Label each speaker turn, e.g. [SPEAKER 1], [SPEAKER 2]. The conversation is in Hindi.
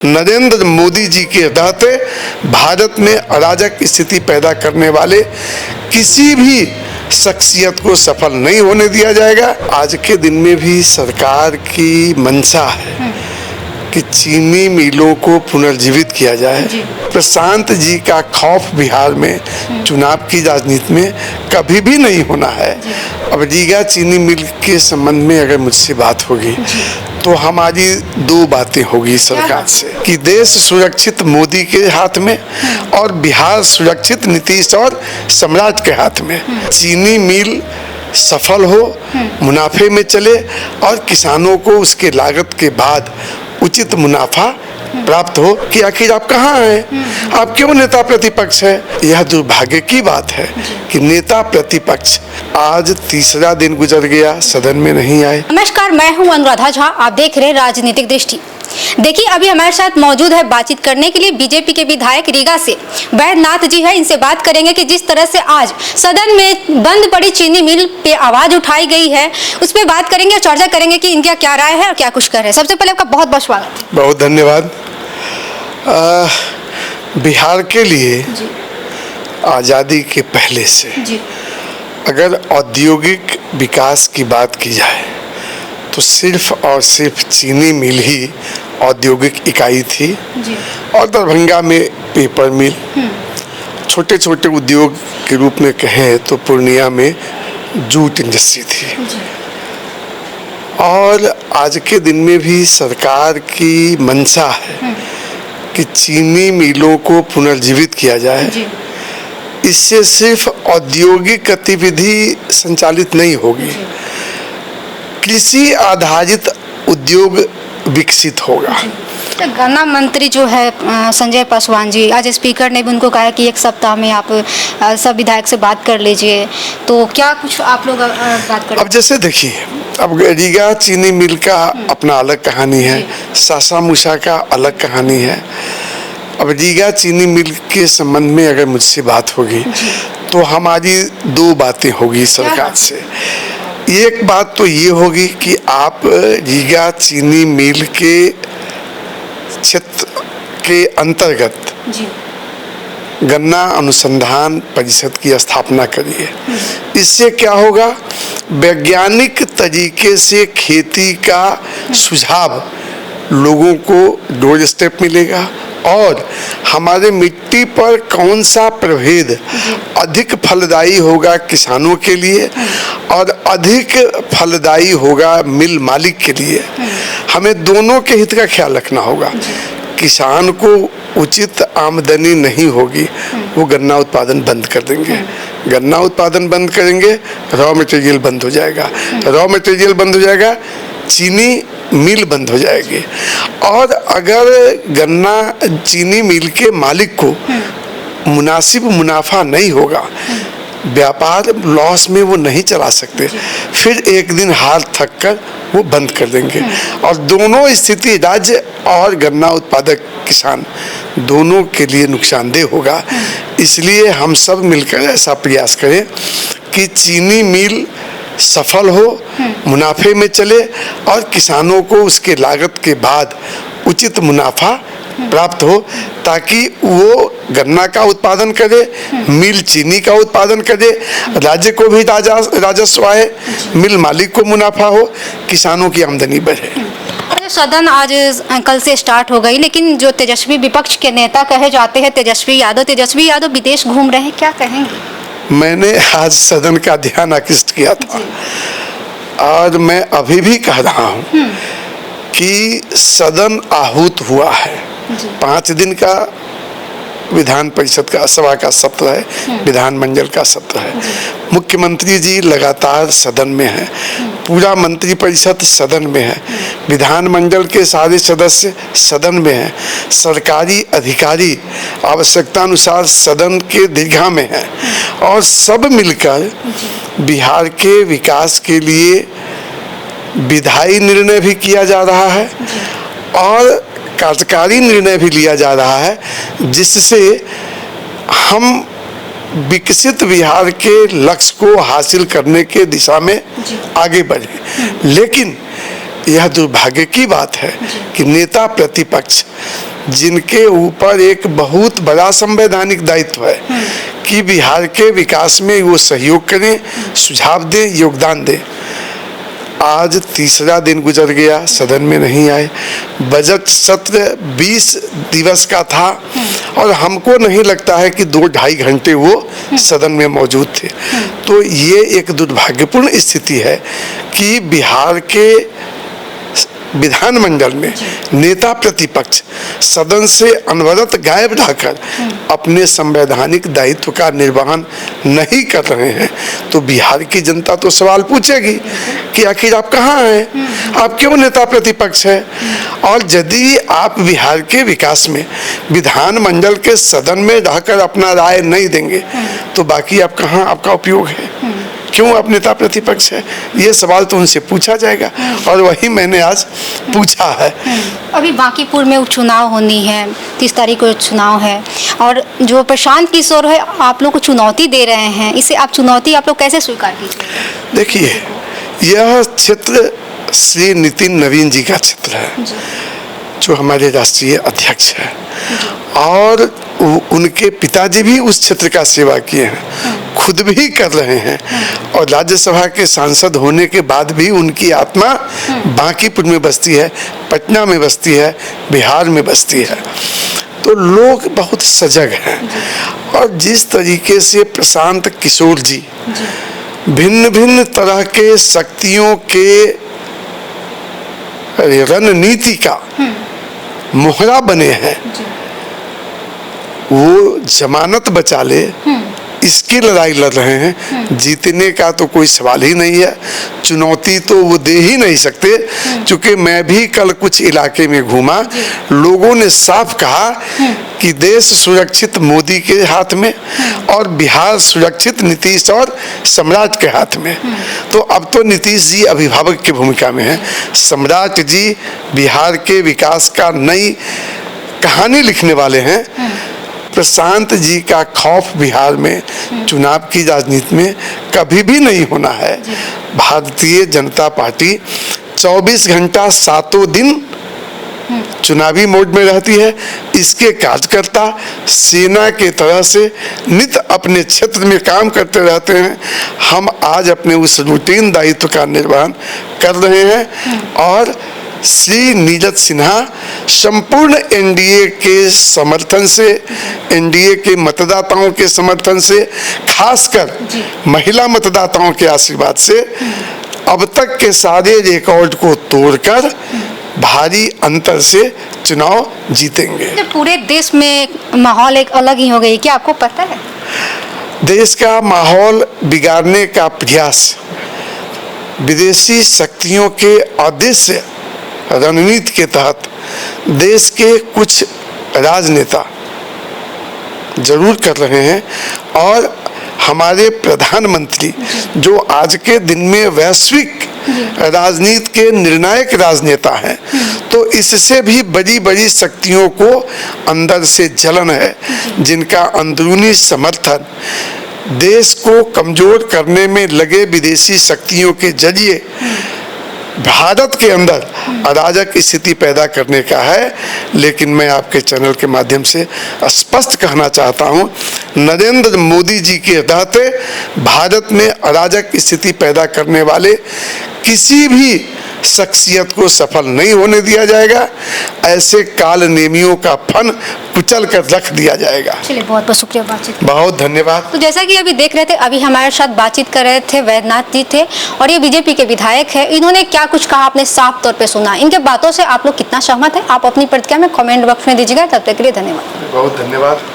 [SPEAKER 1] नरेंद्र मोदी जी के रहते भारत में अराजक स्थिति पैदा करने वाले किसी भी शख्सियत को सफल नहीं होने दिया जाएगा। आज के दिन में भी सरकार की मंशा है कि चीनी मिलों को पुनर्जीवित किया जाए। प्रशांत जी का खौफ बिहार में चुनाव की राजनीति में कभी भी नहीं होना है। अब रीगा चीनी मिल के संबंध में अगर मुझसे बात होगी तो हमारी दो बातें होगी सरकार से कि देश सुरक्षित मोदी के हाथ में और बिहार सुरक्षित नीतीश और सम्राट के हाथ में। चीनी मिल सफल हो, मुनाफे में चले और किसानों को उसके लागत के बाद उचित मुनाफा प्राप्त हो कि आखिर आप कहाँ हैं, आप क्यों नेता प्रतिपक्ष है। यह दुर्भाग्य की बात है कि नेता प्रतिपक्ष आज तीसरा दिन गुजर गया, सदन में नहीं आए।
[SPEAKER 2] नमस्कार, मैं हूं अनुराधा झा, आप देख रहे हैं राजनीतिक दृष्टि। देखिए, अभी हमारे साथ मौजूद है बातचीत करने के लिए बीजेपी के विधायक रीगा से वैद्यनाथ जी है। इनसे बात करेंगे कि जिस तरह से आज सदन में बंद पड़ी चीनी मिल पे आवाज उठाई गई है, उस पर बात करेंगे, चर्चा करेंगे कि इनका क्या राय है और क्या कुछ कर रहे हैं। सबसे पहले आपका बहुत बहुत स्वागत।
[SPEAKER 1] बहुत धन्यवाद। बिहार के लिए आज़ादी के पहले से अगर औद्योगिक विकास की बात की जाए तो सिर्फ और सिर्फ चीनी मिल ही औद्योगिक इकाई थी और दरभंगा में पेपर मिल, छोटे छोटे उद्योग के रूप में कहें तो पूर्णिया में जूट इंडस्ट्री थी। और आज के दिन में भी सरकार की मंशा है कि चीनी मिलों को पुनर्जीवित किया जाए। इससे सिर्फ औद्योगिक गतिविधि संचालित नहीं होगी, कृषि आधारित उद्योग विकसित होगा।
[SPEAKER 2] गन्ना मंत्री जो है संजय पासवान जी, आज स्पीकर ने भी उनको कहा कि एक सप्ताह में आप सब विधायक से बात कर लीजिए, तो क्या कुछ आप लोग बात कर।
[SPEAKER 1] अब जैसे देखिए, अब रीगा चीनी मिल का अपना अलग कहानी है, सासा मूसा का अलग कहानी है। अब रीगा चीनी मिल के संबंध में अगर मुझसे बात होगी तो हमारी दो बातें होगी सरकार से। एक बात तो ये होगी कि आप रीगा चीनी मिल के क्षेत्र के अंतर्गत गन्ना अनुसंधान परिषद की स्थापना करिए। इससे क्या होगा, वैज्ञानिक तरीके से खेती का सुझाव लोगों को डोर स्टेप मिलेगा और हमारे मिट्टी पर कौन सा प्रभेद अधिक फलदायी होगा किसानों के लिए और अधिक फलदायी होगा मिल मालिक के लिए, हमें दोनों के हित का ख्याल रखना होगा। किसान को उचित आमदनी नहीं होगी, वो गन्ना उत्पादन बंद कर देंगे। गन्ना उत्पादन बंद करेंगे, रॉ मटेरियल बंद हो जाएगा, रॉ मटेरियल बंद हो जाएगा, चीनी मिल बंद हो जाएगी। और अगर गन्ना चीनी मिल के मालिक को मुनासिब मुनाफा नहीं होगा, व्यापार लॉस में वो नहीं चला सकते, फिर एक दिन हार थक कर वो बंद कर देंगे। और दोनों स्थिति राज्य और गन्ना उत्पादक किसान दोनों के लिए नुकसानदेह होगा। इसलिए हम सब मिलकर ऐसा प्रयास करें कि चीनी मिल सफल हो, मुनाफे में चले और किसानों को उसके लागत के बाद उचित मुनाफा प्राप्त हो, ताकि वो गन्ना का उत्पादन करे, मिल चीनी का उत्पादन करे, राज्य को भी राजस्व आए, मिल मालिक को मुनाफा हो, किसानों की आमदनी बढ़े।
[SPEAKER 2] सदन आज कल से स्टार्ट हो गई, लेकिन जो तेजस्वी विपक्ष के नेता कहे जाते हैं तेजस्वी यादव विदेश घूम रहे हैं, क्या कहेंगे?
[SPEAKER 1] मैंने आज सदन का ध्यान आकृष्ट किया था और मैं अभी भी कह रहा हूँ कि सदन आहूत हुआ है। 5 दिन का विधान परिषद का सभा का सत्र है, विधानमंडल का सत्र है। मुख्यमंत्री जी लगातार सदन में हैं, पूरा मंत्री परिषद सदन में है, विधानमंडल के सारे सदस्य सदन में हैं, सरकारी अधिकारी आवश्यकता अनुसार सदन के दीर्घा में हैं और सब मिलकर बिहार के विकास के लिए विधायी निर्णय भी किया जा रहा है और कार्यकारी निर्णय भी लिया जा रहा है, जिससे हम विकसित बिहार के लक्ष्य को हासिल करने के दिशा में आगे बढ़े। लेकिन यह दुर्भाग्य की बात है कि नेता प्रतिपक्ष जिनके ऊपर एक बहुत बड़ा संवैधानिक दायित्व है कि बिहार के विकास में वो सहयोग करें, सुझाव दें, योगदान दें। आज तीसरा दिन गुजर गया, सदन में नहीं आए। बजट सत्र 20 दिवस का था और हमको नहीं लगता है कि 2-2.5 घंटे वो सदन में मौजूद थे। तो ये एक दुर्भाग्यपूर्ण स्थिति है कि बिहार के विधानमंडल में नेता प्रतिपक्ष सदन से अनवरत गायब रहकर अपने संवैधानिक दायित्व का निर्वहन नहीं कर रहे हैं। तो बिहार की जनता तो सवाल पूछेगी कि आखिर आप कहाँ हैं, आप क्यों नेता प्रतिपक्ष हैं? और यदि आप बिहार के विकास में विधानमंडल के सदन में रहकर अपना राय नहीं देंगे तो बाकी आप कहाँ, आपका उपयोग है? क्यों आप नेता प्रतिपक्ष है? ये सवाल तो उनसे पूछा जाएगा और वही मैंने आज पूछा है।
[SPEAKER 2] अभी बांकीपुर में उपचुनाव होनी है, 30 तारीख को चुनाव है और जो प्रशांत किशोर है आप लोग को चुनौती दे रहे हैं, इसे आप चुनौती आप लोग कैसे स्वीकार कीजिए?
[SPEAKER 1] देखिए, यह क्षेत्र श्री नितिन नवीन जी का क्षेत्र है जो हमारे राष्ट्रीय अध्यक्ष है और उनके पिताजी भी उस क्षेत्र का सेवा किए हैं, खुद भी कर रहे हैं और राज्यसभा के सांसद होने के बाद भी उनकी आत्मा बांकीपुर में बसती है, पटना में बसती है, बिहार में बसती है। तो लोग बहुत सजग हैं और जिस तरीके से प्रशांत किशोर जी भिन्न भिन्न तरह के शक्तियों के रणनीति का मोहरा बने हैं, वो जमानत बचा ले इसकी लड़ाई लड़ रहे हैं। जीतने का तो कोई सवाल ही नहीं है, चुनौती तो वो दे ही नहीं सकते। क्योंकि मैं भी कल कुछ इलाके में घूमा, लोगों ने साफ कहा कि देश सुरक्षित मोदी के हाथ में और बिहार सुरक्षित नीतीश और सम्राट के हाथ में। तो अब तो नीतीश जी अभिभावक की भूमिका में हैं, सम्राट जी बिहार के विकास का नई कहानी लिखने वाले हैं। प्रशांत जी का खौफ बिहार में चुनाव की राजनीति में कभी भी नहीं होना है। भारतीय जनता पार्टी 24 घंटा 7 दिन चुनावी मोड में रहती है। इसके कार्यकर्ता सेना के तरह से नित्य अपने क्षेत्र में काम करते रहते हैं। हम आज अपने उस रूटीन दायित्व का निर्वहन कर रहे हैं और श्री नीरज सिन्हा संपूर्ण एनडीए के समर्थन से, एनडीए के मतदाताओं के समर्थन से, खासकर महिला मतदाताओं के आशीर्वाद से अब तक के सारे रिकॉर्ड को तोड़कर भारी अंतर से चुनाव जीतेंगे।
[SPEAKER 2] पूरे देश में माहौल एक अलग ही हो गई, क्या आपको पता है?
[SPEAKER 1] देश का माहौल बिगाड़ने का प्रयास विदेशी शक्तियों के उद्देश्य रणनीति के तहत देश के कुछ राजनेता जरूर कर रहे हैं और हमारे प्रधानमंत्री जो आज के दिन में वैश्विक राजनीति के निर्णायक राजनेता हैं, तो इससे भी बड़ी बड़ी शक्तियों को अंदर से जलन है, जिनका अंदरूनी समर्थन देश को कमजोर करने में लगे विदेशी शक्तियों के जरिए भारत के अंदर अराजक स्थिति पैदा करने का है। लेकिन मैं आपके चैनल के माध्यम से स्पष्ट कहना चाहता हूं, नरेंद्र मोदी जी के रहते भारत में अराजक स्थिति पैदा करने वाले किसी भी शख्सियत को सफल नहीं होने दिया जाएगा। ऐसे काल नेमियों का फन कुचल कर रख दिया जाएगा।
[SPEAKER 2] चलिए, बहुत बहुत शुक्रिया बातचीत।
[SPEAKER 1] बहुत धन्यवाद।
[SPEAKER 2] तो जैसा कि अभी देख रहे थे, अभी हमारे साथ बातचीत कर रहे थे वैद्यनाथ जी थे और ये बीजेपी के विधायक है। इन्होंने क्या कुछ कहा आपने साफ तौर पे सुना। इनके बातों से आप लोग कितना सहमत है, आप अपनी प्रतिक्रिया में कमेंट बॉक्स में दीजिएगा। तब तक के लिए धन्यवाद।
[SPEAKER 1] बहुत धन्यवाद।